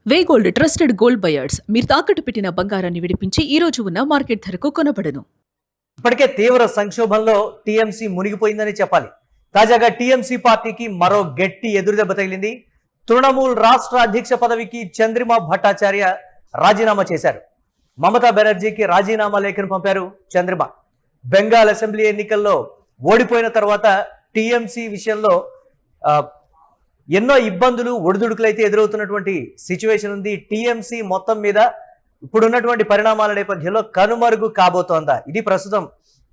వే gold trusted gold buyers మీరు తాకట్టు పెట్టిన బంగారాన్ని విడిపించి ఈ రోజు ఉన్న మార్కెట్ ధరకు కొనబడను. ఇప్పటికే తీవ్ర సంక్షోభంలో టీఎంసీ మునిగిపోయిందని చెప్పాలి. తాజాగా టీఎంసీ పార్టీకి మరో గట్టి ఎదురుదెబ్బ తగిలింది. తృణమూల్ రాష్ట్ర అధ్యక్ష పదవికి చంద్రిమా భట్టాచార్య రాజీనామా చేశారు. మమతా బెనర్జీకి రాజీనామా లేఖను పంపారు చంద్రిమ. బెంగాల్ అసెంబ్లీ ఎన్నికల్లో ఓడిపోయిన తర్వాత టీఎంసీ విషయంలో ఎన్నో ఇబ్బందులు ఒడిదుడుకులైతే ఎదురవుతున్నటువంటి సిచ్యువేషన్ ఉంది. టీఎంసీ మొత్తం మీద ఇప్పుడున్నటువంటి పరిణామాల నేపథ్యంలో కనుమరుగు కాబోతోందా? ఇది ప్రస్తుతం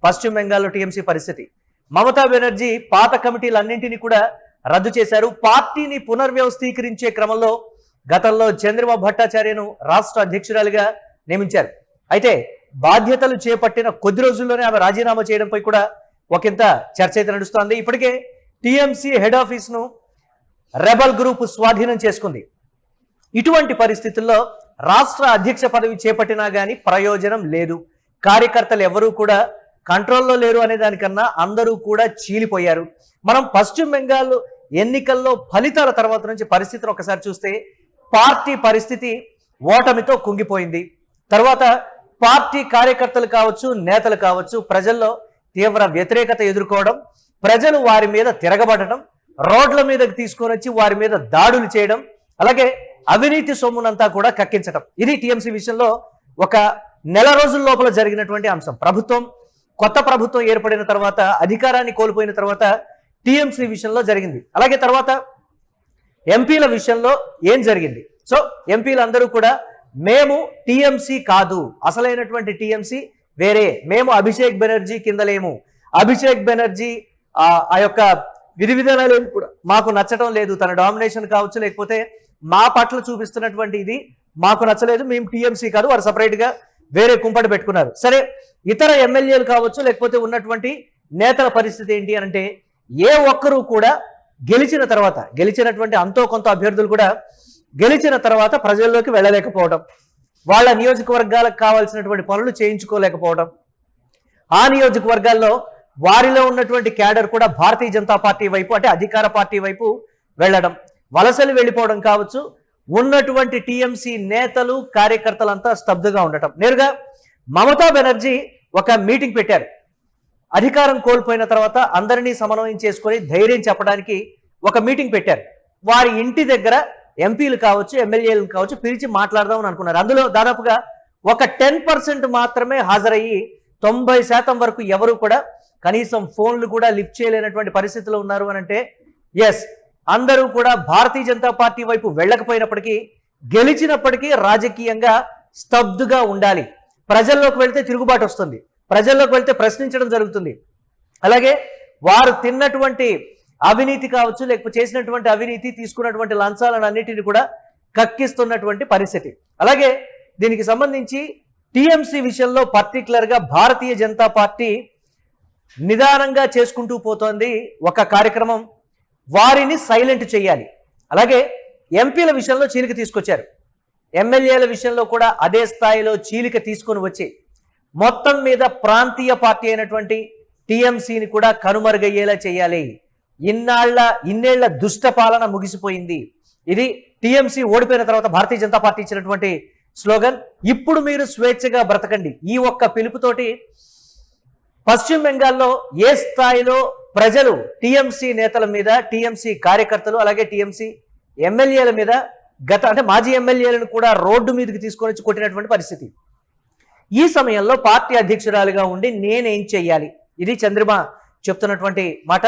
పశ్చిమ బెంగాల్లో టీఎంసీ పరిస్థితి. మమతా బెనర్జీ పాత కమిటీలన్నింటినీ కూడా రద్దు చేశారు. పార్టీని పునర్వ్యవస్థీకరించే క్రమంలో గతంలో చంద్రిమా భట్టాచార్యను రాష్ట్ర అధ్యక్షురాలిగా నియమించారు. అయితే బాధ్యతలు చేపట్టిన కొద్ది రోజుల్లోనే ఆమె రాజీనామా చేయడంపై కూడా ఒకంత చర్చ అయితే నడుస్తోంది. ఇప్పటికే టీఎంసీ హెడ్ ఆఫీస్ ను రెబల్ గ్రూప్ స్వాధీనం చేసుకుంది. ఇటువంటి పరిస్థితుల్లో రాష్ట్ర అధ్యక్ష పదవి చేపట్టినా కానీ ప్రయోజనం లేదు. కార్యకర్తలు ఎవరూ కూడా కంట్రోల్లో లేరు అనే దానికన్నా అందరూ కూడా చీలిపోయారు. మనం పశ్చిమ బెంగాల్ ఎన్నికల్లో ఫలితాల తర్వాత నుంచి పరిస్థితిని ఒకసారి చూస్తే పార్టీ పరిస్థితి ఓటమితో కుంగిపోయింది. తర్వాత పార్టీ కార్యకర్తలు కావచ్చు, నేతలు కావచ్చు, ప్రజల్లో తీవ్ర వ్యతిరేకత ఎదుర్కోవడం, ప్రజలు వారి మీద తిరగబడటం, రోడ్ల మీదకి తీసుకొని వచ్చి వారి మీద దాడులు చేయడం, అలాగే అవినీతి సొమ్మునంతా కూడా కక్కించడం. ఇది టీఎంసీ విషయంలో ఒక నెల రోజుల లోపల జరిగినటువంటి అంశం. కొత్త ప్రభుత్వం ఏర్పడిన తర్వాత, అధికారాన్ని కోల్పోయిన తర్వాత టీఎంసీ విషయంలో జరిగింది. అలాగే తర్వాత ఎంపీల విషయంలో ఏం జరిగింది? సో ఎంపీలందరూ కూడా మేము టీఎంసీ కాదు, అసలైనటువంటి టీఎంసీ వేరే, మేము అభిషేక్ బెనర్జీ కింద లేము, అభిషేక్ బెనర్జీ ఆ యొక్క విధి విధానాలు కూడా మాకు నచ్చడం లేదు, తన డామినేషన్ కావచ్చు, లేకపోతే మా పట్ల చూపిస్తున్నటువంటి ఇది మాకు నచ్చలేదు, మేము టీఎంసీ కాదు, వారు సపరేట్గా వేరే కుంపటి పెట్టుకున్నారు. సరే, ఇతర ఎమ్మెల్యేలు కావచ్చు, లేకపోతే ఉన్నటువంటి నేతల పరిస్థితి ఏంటి అంటే ఏ ఒక్కరూ కూడా గెలిచినటువంటి అంతో కొంత అభ్యర్థులు కూడా గెలిచిన తర్వాత ప్రజల్లోకి వెళ్ళలేకపోవడం, వాళ్ళ నియోజకవర్గాలకు కావాల్సినటువంటి పనులు చేయించుకోలేకపోవడం, ఆ నియోజకవర్గాల్లో వారిలో ఉన్నటువంటి క్యాడర్ కూడా భారతీయ జనతా పార్టీ వైపు, అంటే అధికార పార్టీ వైపు వెళ్ళడం, వలసలు వెళ్ళిపోవడం కావచ్చు, ఉన్నటువంటి టీఎంసీ నేతలు కార్యకర్తలంతా స్తబ్దుగా ఉండటం. నేరుగా మమతా బెనర్జీ ఒక మీటింగ్ పెట్టారు. అధికారం కోల్పోయిన తర్వాత అందరినీ సమన్వయం చేసుకొని ధైర్యం చెప్పడానికి ఒక మీటింగ్ పెట్టారు. వారి ఇంటి దగ్గర ఎంపీలు కావచ్చు, ఎమ్మెల్యేలు కావచ్చు పిలిచి మాట్లాడదామని అనుకున్నారు. అందులో దాదాపుగా ఒక 10% మాత్రమే హాజరయ్యి 90% వరకు ఎవరు కూడా కనీసం ఫోన్లు కూడా లిఫ్ట్ చేయలేనటువంటి పరిస్థితిలో ఉన్నారు అని అంటే ఎస్, అందరూ కూడా భారతీయ జనతా పార్టీ వైపు వెళ్ళకపోయినప్పటికీ, గెలిచినప్పటికీ రాజకీయంగా స్తబ్దుగా ఉండాలి. ప్రజల్లోకి వెళ్తే తిరుగుబాటు వస్తుంది, ప్రజల్లోకి వెళ్తే ప్రశ్నించడం జరుగుతుంది. అలాగే వారు తిన్నటువంటి అవినీతి కావచ్చు, లేకపోతే చేసినటువంటి అవినీతి, తీసుకున్నటువంటి లంచాలను అన్నిటిని కూడా కక్కిస్తున్నటువంటి పరిస్థితి. అలాగే దీనికి సంబంధించి టీఎంసీ విషయంలో పర్టికులర్గా భారతీయ జనతా పార్టీ నిదానంగా చేసుకుంటూ పోతోంది ఒక కార్యక్రమం. వారిని సైలెంట్ చేయాలి. అలాగే ఎంపీల విషయంలో చీలిక తీసుకొచ్చారు. ఎమ్మెల్యేల విషయంలో కూడా అదే స్థాయిలో చీలిక తీసుకొని వచ్చి మొత్తం మీద ప్రాంతీయ పార్టీ అయినటువంటి టీఎంసీని కూడా కనుమరుగయ్యేలా చేయాలి. ఇన్నేళ్ల దుష్ట పాలన ముగిసిపోయింది. ఇది టీఎంసీ ఓడిపోయిన తర్వాత భారతీయ జనతా పార్టీ ఇచ్చినటువంటి స్లోగన్. ఇప్పుడు మీరు స్వేచ్ఛగా బ్రతకండి. ఈ ఒక్క పిలుపుతోటి పశ్చిమ బెంగాల్లో ఏ స్థాయిలో ప్రజలు టీఎంసీ నేతల మీద, టీఎంసీ కార్యకర్తలు, అలాగే టీఎంసీ ఎమ్మెల్యేల మీద, అంటే మాజీ ఎమ్మెల్యేలను కూడా రోడ్డు మీదకి తీసుకొని వచ్చి కొట్టినటువంటి పరిస్థితి. ఈ సమయంలో పార్టీ అధ్యక్షురాలుగా ఉండి నేనేం చెయ్యాలి? ఇది చంద్రిమ చెప్తున్నటువంటి మాట.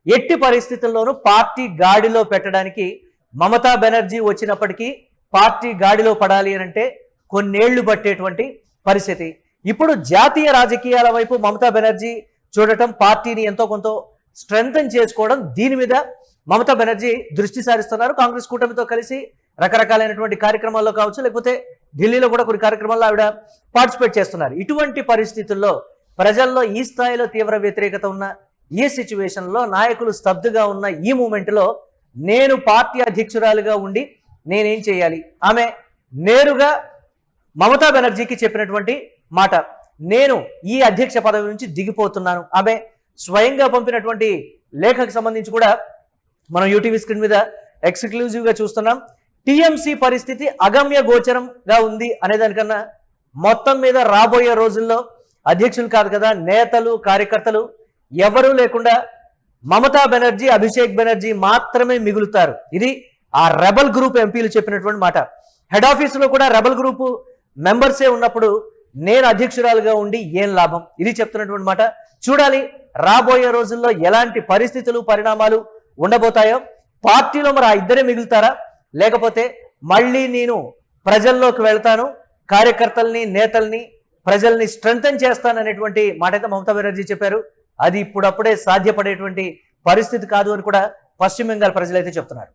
ఎట్టి పరిస్థితుల్లోనూ పార్టీ గాడిలో పెట్టడానికి మమతా బెనర్జీ వచ్చినప్పటికీ పార్టీ గాడిలో పడాలి అంటే కొన్నేళ్లు పట్టేటువంటి పరిస్థితి. ఇప్పుడు జాతీయ రాజకీయాల వైపు మమతా బెనర్జీ చూడటం, పార్టీని ఎంతో కొంత స్ట్రెంథన్ చేసుకోవడం, దీని మీద మమతా బెనర్జీ దృష్టి సారిస్తున్నారు. కాంగ్రెస్ కూటమితో కలిసి రకరకాలైనటువంటి కార్యక్రమాల్లో కావచ్చు, లేకపోతే ఢిల్లీలో కూడా కొన్ని కార్యక్రమాల్లో ఆవిడ పార్టిసిపేట్ చేస్తున్నారు. ఇటువంటి పరిస్థితుల్లో ప్రజల్లో ఈ స్థాయిలో తీవ్ర వ్యతిరేకత ఉన్న ఈ సిచ్యువేషన్లో, నాయకులు స్తబ్దుగా ఉన్న ఈ మూమెంట్లో నేను పార్టీ అధ్యక్షురాలుగా ఉండి నేనేం చేయాలి? ఆమె నేరుగా మమతా బెనర్జీకి చెప్పినటువంటి మాట, నేను ఈ అధ్యక్ష పదవి నుంచి దిగిపోతున్నాను. ఆమె స్వయంగా పంపినటువంటి లేఖకు సంబంధించి కూడా మనం యూటీవీ స్క్రీన్ మీద ఎక్స్క్లూజివ్గా చూస్తున్నాం. టీఎంసీ పరిస్థితి అగమ్య గోచరంగా ఉంది అనేదానికన్నా మొత్తం మీద రాబోయే రోజుల్లో అధ్యక్షులు కాదు కదా, నేతలు కార్యకర్తలు ఎవరూ లేకుండా మమతా బెనర్జీ, అభిషేక్ బెనర్జీ మాత్రమే మిగులుతారు. ఇది ఆ రెబల్ గ్రూప్ ఎంపీలు చెప్పినటువంటి మాట. హెడ్ ఆఫీసులో కూడా రెబల్ గ్రూప్ మెంబర్సే ఉన్నప్పుడు నేను అధ్యక్షురాలుగా ఉండి ఏం లాభం, ఇది చెప్తున్నటువంటి మాట. చూడాలి రాబోయే రోజుల్లో ఎలాంటి పరిస్థితులు పరిణామాలు ఉండబోతాయో. పార్టీలో మరి ఆ ఇద్దరే మిగులుతారా, లేకపోతే మళ్ళీ నేను ప్రజల్లోకి వెళ్తాను, కార్యకర్తల్ని నేతల్ని ప్రజల్ని స్ట్రెంథెన్ చేస్తాననేటువంటి మాట అయితే మమతా బెనర్జీ చెప్పారు. అది ఇప్పుడప్పుడే సాధ్యపడేటువంటి పరిస్థితి కాదు అని కూడా పశ్చిమ బెంగాల్ ప్రజలైతే చెప్తున్నారు.